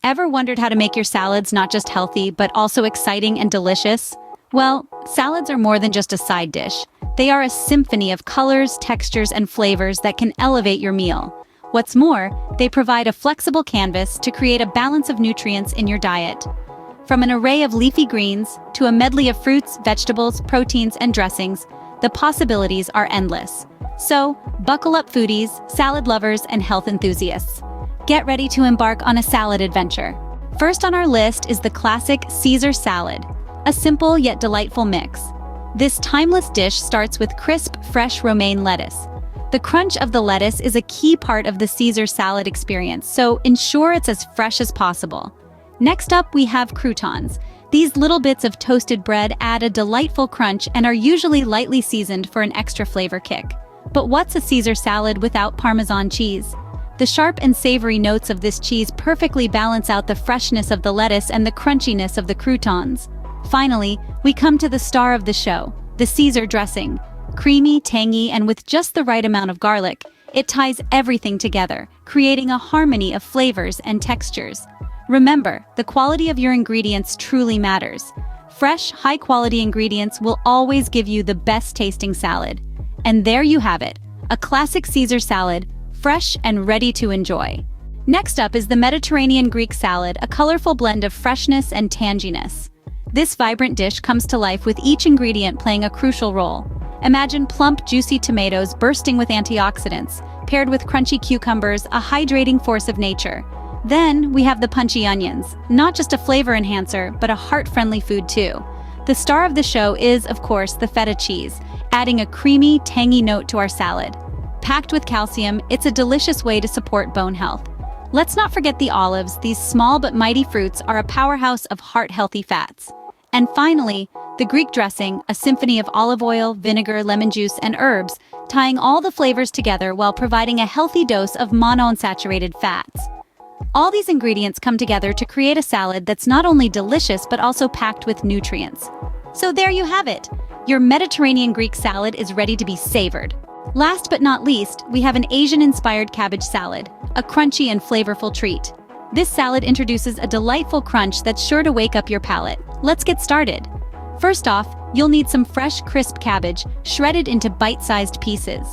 Ever wondered how to make your salads not just healthy, but also exciting and delicious? Well, salads are more than just a side dish. They are a symphony of colors, textures, and flavors that can elevate your meal. What's more, they provide a flexible canvas to create a balance of nutrients in your diet. From an array of leafy greens to a medley of fruits, vegetables, proteins, and dressings, the possibilities are endless. So, buckle up foodies, salad lovers, and health enthusiasts. Get ready to embark on a salad adventure. First on our list is the classic Caesar salad, a simple yet delightful mix. This timeless dish starts with crisp, fresh romaine lettuce. The crunch of the lettuce is a key part of the Caesar salad experience, so ensure it's as fresh as possible. Next up, we have croutons. These little bits of toasted bread add a delightful crunch and are usually lightly seasoned for an extra flavor kick. But what's a Caesar salad without Parmesan cheese? The sharp and savory notes of this cheese perfectly balance out the freshness of the lettuce and the crunchiness of the croutons. Finally, we come to the star of the show, the Caesar dressing. Creamy, tangy, and with just the right amount of garlic, it ties everything together, creating a harmony of flavors and textures. Remember, the quality of your ingredients truly matters. Fresh, high-quality ingredients will always give you the best-tasting salad. And there you have it, a classic Caesar salad, fresh and ready to enjoy. Next up is the Mediterranean Greek salad, a colorful blend of freshness and tanginess. This vibrant dish comes to life with each ingredient playing a crucial role. Imagine plump, juicy tomatoes bursting with antioxidants, paired with crunchy cucumbers, a hydrating force of nature. Then we have the punchy onions, not just a flavor enhancer, but a heart-friendly food too. The star of the show is, of course, the feta cheese, adding a creamy, tangy note to our salad. Packed with calcium, it's a delicious way to support bone health. Let's not forget the olives. These small but mighty fruits are a powerhouse of heart-healthy fats. And finally, the Greek dressing, a symphony of olive oil, vinegar, lemon juice, and herbs, tying all the flavors together while providing a healthy dose of monounsaturated fats. All these ingredients come together to create a salad that's not only delicious but also packed with nutrients. So there you have it. Your Mediterranean Greek salad is ready to be savored. Last but not least, we have an Asian-inspired cabbage salad, a crunchy and flavorful treat. This salad introduces a delightful crunch that's sure to wake up your palate. Let's get started. First off, you'll need some fresh, crisp cabbage, shredded into bite-sized pieces.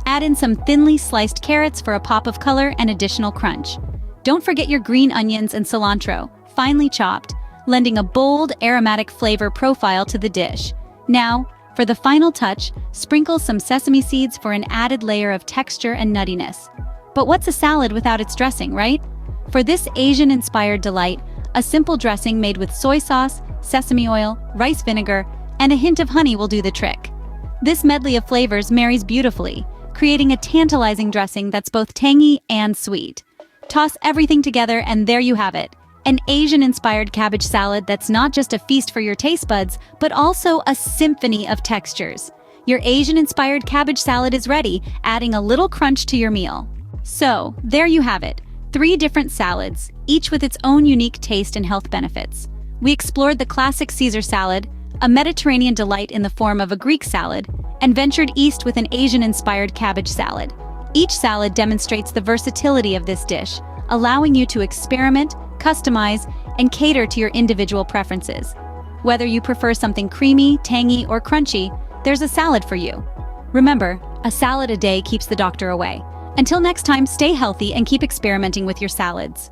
Add in some thinly sliced carrots for a pop of color and additional crunch. Don't forget your green onions and cilantro, finely chopped, lending a bold, aromatic flavor profile to the dish. Now, for the final touch, sprinkle some sesame seeds for an added layer of texture and nuttiness. But what's a salad without its dressing, right? For this Asian-inspired delight, a simple dressing made with soy sauce, sesame oil, rice vinegar, and a hint of honey will do the trick. This medley of flavors marries beautifully, creating a tantalizing dressing that's both tangy and sweet. Toss everything together and there you have it, an Asian-inspired cabbage salad that's not just a feast for your taste buds, but also a symphony of textures. Your Asian-inspired cabbage salad is ready, adding a little crunch to your meal. So, there you have it, 3 different salads, each with its own unique taste and health benefits. We explored the classic Caesar salad, a Mediterranean delight in the form of a Greek salad, and ventured east with an Asian-inspired cabbage salad. Each salad demonstrates the versatility of this dish, allowing you to experiment, customize, and cater to your individual preferences. Whether you prefer something creamy, tangy, or crunchy, there's a salad for you. Remember, a salad a day keeps the doctor away. Until next time, stay healthy and keep experimenting with your salads.